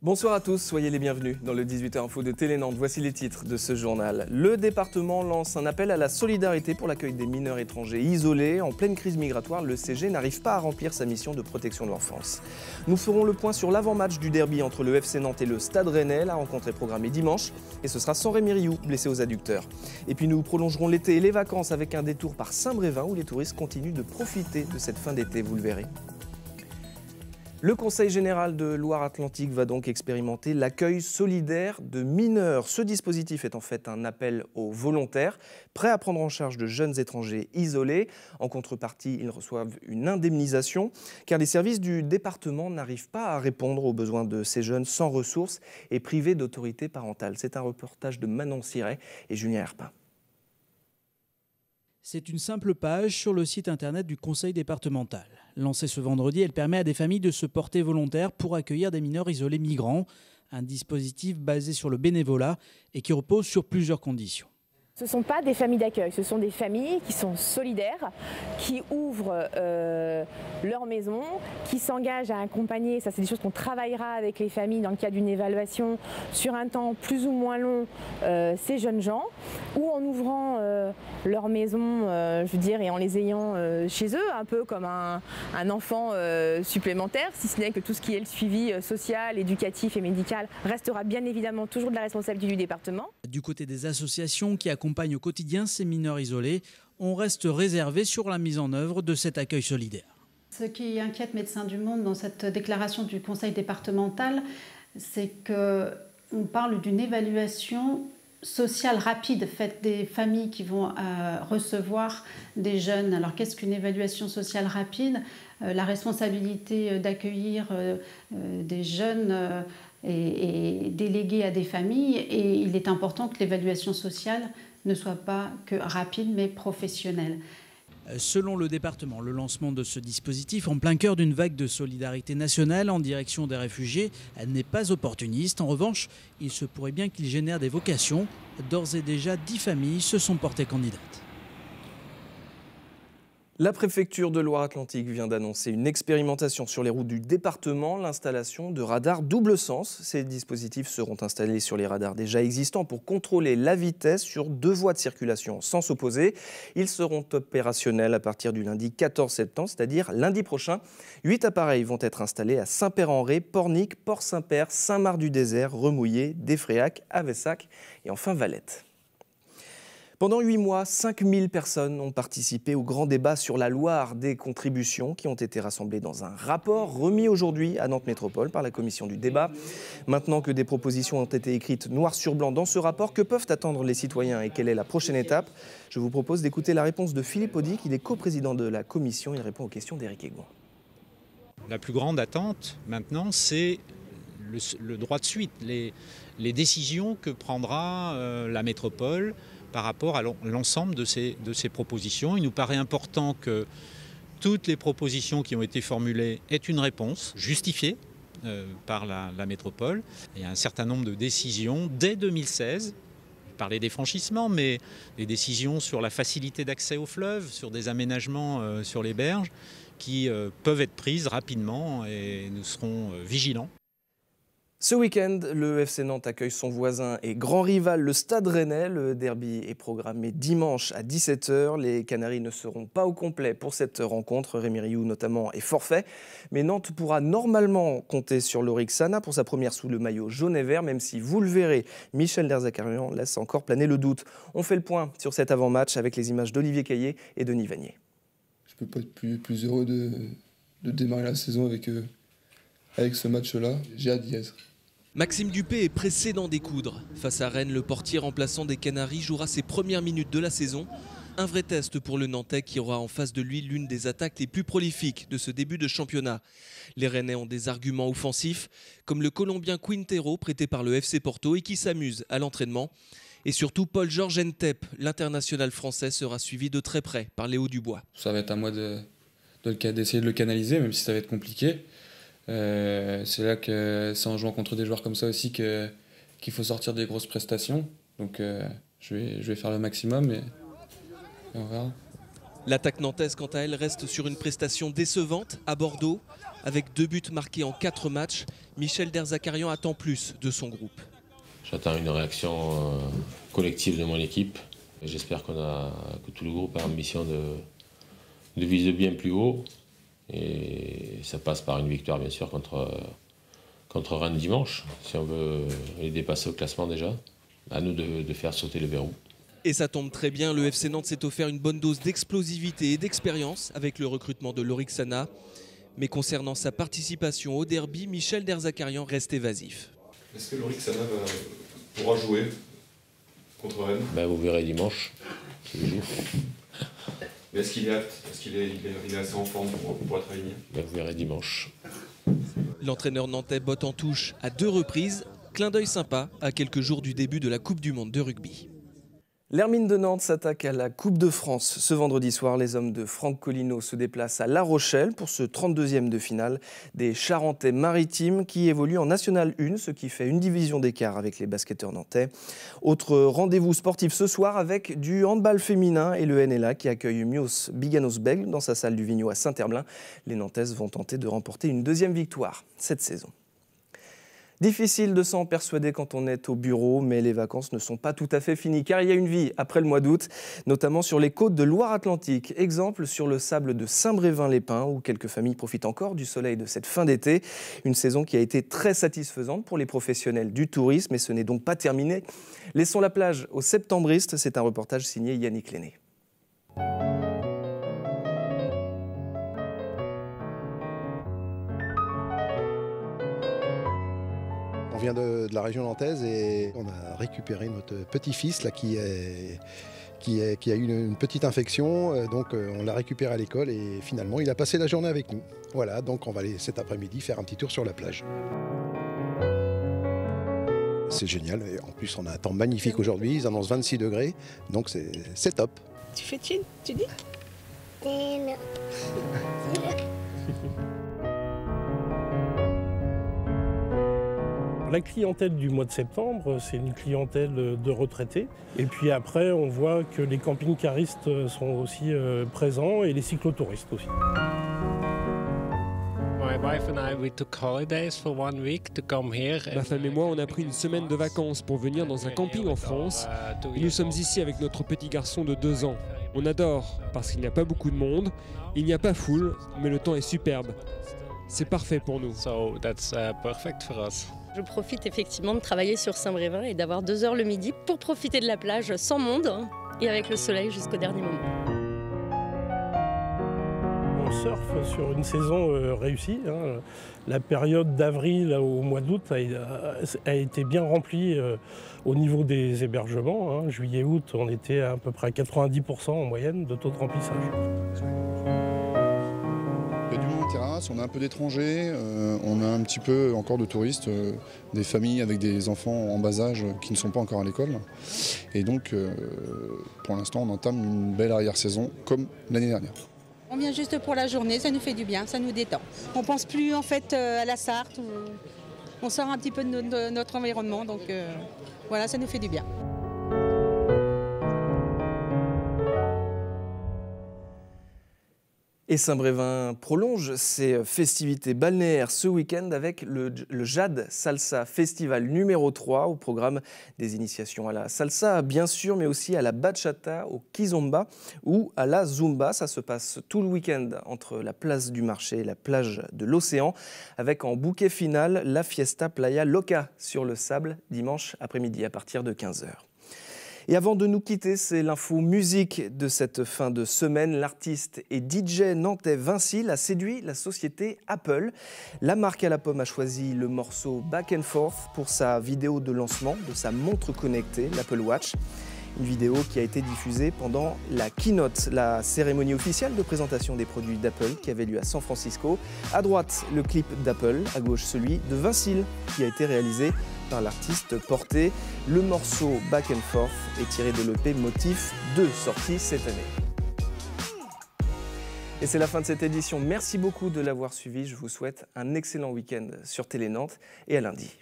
Bonsoir à tous, soyez les bienvenus dans le 18h Info de Télé Nantes. Voici les titres de ce journal. Le département lance un appel à la solidarité pour l'accueil des mineurs étrangers isolés. En pleine crise migratoire, le CG n'arrive pas à remplir sa mission de protection de l'enfance. Nous ferons le point sur l'avant-match du derby entre le FC Nantes et le Stade Rennais. La rencontre est programmée dimanche et ce sera sans Rémi Rioux, blessé aux adducteurs. Et puis nous prolongerons l'été et les vacances avec un détour par Saint-Brévin où les touristes continuent de profiter de cette fin d'été, vous le verrez. Le Conseil général de Loire-Atlantique va donc expérimenter l'accueil solidaire de mineurs. Ce dispositif est en fait un appel aux volontaires prêts à prendre en charge de jeunes étrangers isolés. En contrepartie, ils reçoivent une indemnisation car les services du département n'arrivent pas à répondre aux besoins de ces jeunes sans ressources et privés d'autorité parentale. C'est un reportage de Manon Siret et Julien Herpin. C'est une simple page sur le site internet du conseil départemental. Lancée ce vendredi, elle permet à des familles de se porter volontaires pour accueillir des mineurs isolés migrants. Un dispositif basé sur le bénévolat et qui repose sur plusieurs conditions. Ce ne sont pas des familles d'accueil, ce sont des familles qui sont solidaires, qui ouvrent leur maison, qui s'engagent à accompagner, ça c'est des choses qu'on travaillera avec les familles dans le cadre d'une évaluation sur un temps plus ou moins long, ces jeunes gens, ou en ouvrant leur maison, je veux dire, et en les ayant chez eux, un peu comme un enfant supplémentaire, si ce n'est que tout ce qui est le suivi social, éducatif et médical restera bien évidemment toujours de la responsabilité du département. Du côté des associations qui accompagnent au quotidien ces mineurs isolés, on reste réservé sur la mise en œuvre de cet accueil solidaire. Ce qui inquiète Médecins du Monde dans cette déclaration du conseil départemental, c'est qu'on parle d'une évaluation sociale rapide faite des familles qui vont recevoir des jeunes. Alors qu'est-ce qu'une évaluation sociale rapide ? La responsabilité d'accueillir des jeunes est déléguée à des familles et il est important que l'évaluation sociale ne soit pas que rapide mais professionnelle. Selon le département, le lancement de ce dispositif en plein cœur d'une vague de solidarité nationale en direction des réfugiés n'est pas opportuniste. En revanche, il se pourrait bien qu'il génère des vocations. D'ores et déjà, 10 familles se sont portées candidates. La préfecture de Loire-Atlantique vient d'annoncer une expérimentation sur les routes du département, l'installation de radars double sens. Ces dispositifs seront installés sur les radars déjà existants pour contrôler la vitesse sur 2 voies de circulation en sens opposé. Ils seront opérationnels à partir du lundi 14 septembre, c'est-à-dire lundi prochain. 8 appareils vont être installés à Saint-Père-en-Retz, Pornic, Port-Saint-Père, Saint-Marc-du-Désert, Remouillé, Défréac, Avessac et enfin Valette. Pendant 8 mois, 5000 personnes ont participé au grand débat sur la Loire, des contributions qui ont été rassemblées dans un rapport remis aujourd'hui à Nantes Métropole par la commission du débat. Maintenant que des propositions ont été écrites noir sur blanc dans ce rapport, que peuvent attendre les citoyens et quelle est la prochaine étape? Je vous propose d'écouter la réponse de Philippe Audic, il est coprésident de la commission, il répond aux questions d'Éric Egon. La plus grande attente maintenant, c'est le droit de suite, les décisions que prendra la métropole par rapport à l'ensemble de ces propositions. Il nous paraît important que toutes les propositions qui ont été formulées aient une réponse justifiée par la métropole. Il y a un certain nombre de décisions dès 2016. Je parlais des franchissements, mais des décisions sur la facilité d'accès aux fleuves, sur des aménagements sur les berges qui peuvent être prises rapidement et nous serons vigilants. Ce week-end, le FC Nantes accueille son voisin et grand rival, le Stade Rennais. Le derby est programmé dimanche à 17 h. Les Canaries ne seront pas au complet pour cette rencontre. Rémi Rioux notamment est forfait. Mais Nantes pourra normalement compter sur Lorik Sana pour sa première sous le maillot jaune et vert, même si, vous le verrez, Michel Derzakarian laisse encore planer le doute. On fait le point sur cet avant-match avec les images d'Olivier Caillé et Denis Vanier. Je ne peux pas être plus heureux de démarrer la saison avec ce match-là. J'ai hâte d'y être. Maxime Dupé est pressé d'en découdre. Face à Rennes, le portier remplaçant des Canaries jouera ses premières minutes de la saison. Un vrai test pour le Nantais qui aura en face de lui l'une des attaques les plus prolifiques de ce début de championnat. Les Rennais ont des arguments offensifs, comme le Colombien Quintero prêté par le FC Porto et qui s'amuse à l'entraînement. Et surtout, Paul-Georges Ntep, l'international français, sera suivi de très près par Léo Dubois. Ça va être à moi d'essayer de le canaliser, même si ça va être compliqué. C'est là que c'est en jouant contre des joueurs comme ça aussi qu'il faut sortir des grosses prestations. Donc je vais faire le maximum et on verra. L'attaque nantaise, quant à elle, reste sur une prestation décevante à Bordeaux. Avec 2 buts marqués en 4 matchs, Michel Derzakarian attend plus de son groupe. J'attends une réaction collective de mon équipe. J'espère que tout le groupe a l'ambition de viser bien plus haut. Et ça passe par une victoire, bien sûr, contre Rennes dimanche, si on veut les dépasser au classement déjà. À nous de faire sauter le verrou. Et ça tombe très bien, le FC Nantes s'est offert une bonne dose d'explosivité et d'expérience avec le recrutement de Lorik Sana. Mais concernant sa participation au derby, Michel Derzakarian reste évasif. Est-ce que Lorik Sana pourra jouer contre Rennes? Vous verrez dimanche, c'est le jour. Mais est-ce qu'il est apte? Est-ce qu'il est assez en forme pour être aligné? Vous verrez dimanche. L'entraîneur nantais botte en touche à 2 reprises. Clin d'œil sympa à quelques jours du début de la Coupe du Monde de rugby. L'Hermine de Nantes s'attaque à la Coupe de France. Ce vendredi soir, les hommes de Franck Collineau se déplacent à La Rochelle pour ce 32e de finale des Charentais-Maritimes qui évoluent en National 1, ce qui fait une division d'écart avec les basketteurs nantais. Autre rendez-vous sportif ce soir avec du handball féminin et le NLA qui accueille Mios Biganos-Bègles dans sa salle du Vigneaud à Saint-Herblain. Les Nantaises vont tenter de remporter une 2e victoire cette saison. Difficile de s'en persuader quand on est au bureau, mais les vacances ne sont pas tout à fait finies, car il y a une vie après le mois d'août, notamment sur les côtes de Loire-Atlantique. Exemple sur le sable de Saint-Brévin-les-Pins, où quelques familles profitent encore du soleil de cette fin d'été. Une saison qui a été très satisfaisante pour les professionnels du tourisme, et ce n'est donc pas terminé. Laissons la plage aux septembristes, c'est un reportage signé Yannick Lenné. On vient de la région nantaise et on a récupéré notre petit-fils là, qui a eu une petite infection. Donc on l'a récupéré à l'école et finalement il a passé la journée avec nous. Voilà, donc on va aller cet après-midi faire un petit tour sur la plage. C'est génial. Et en plus on a un temps magnifique aujourd'hui, ils annoncent 26 degrés, donc c'est top. Tu fais chill, tu dis? Non. La clientèle du mois de septembre, c'est une clientèle de retraités. Et puis après, on voit que les camping-caristes sont aussi présents et les cyclotouristes aussi. Ma femme et moi, on a pris une semaine de vacances pour venir dans un camping en France. Et nous sommes ici avec notre petit garçon de 2 ans. On adore parce qu'il n'y a pas beaucoup de monde, il n'y a pas foule, mais le temps est superbe. C'est parfait pour nous. Je profite effectivement de travailler sur Saint-Brévin et d'avoir 2 heures le midi pour profiter de la plage sans monde et avec le soleil jusqu'au dernier moment. On surfe sur une saison réussie. La période d'avril au mois d'août a été bien remplie au niveau des hébergements. Juillet-août, on était à peu près à 90% en moyenne de taux de remplissage. Il y a du monde en terrasse, on a un peu d'étrangers, on a un petit peu encore de touristes, des familles avec des enfants en bas âge qui ne sont pas encore à l'école. Et donc, pour l'instant, on entame une belle arrière-saison comme l'année dernière. On vient juste pour la journée, ça nous fait du bien, ça nous détend. On pense plus en fait à la Sarthe, on sort un petit peu de notre environnement, donc voilà, ça nous fait du bien. Et Saint-Brévin prolonge ses festivités balnéaires ce week-end avec le Jade Salsa Festival numéro 3 au programme des initiations à la salsa, bien sûr, mais aussi à la bachata, au kizomba ou à la zumba. Ça se passe tout le week-end entre la place du marché et la plage de l'Océan, avec en bouquet final la Fiesta Playa Loca sur le sable dimanche après-midi à partir de 15h. Et avant de nous quitter, c'est l'info musique de cette fin de semaine. L'artiste et DJ nantais Vinci a séduit la société Apple. La marque à la pomme a choisi le morceau Back and Forth pour sa vidéo de lancement de sa montre connectée, l'Apple Watch. Une vidéo qui a été diffusée pendant la keynote, la cérémonie officielle de présentation des produits d'Apple qui avait lieu à San Francisco. À droite, le clip d'Apple, à gauche celui de Vinci qui a été réalisé par l'artiste porté. Le morceau Back and Forth est tiré de l'EP Motif 2, sorti cette année. Et c'est la fin de cette édition. Merci beaucoup de l'avoir suivi. Je vous souhaite un excellent week-end sur Télé Nantes et à lundi.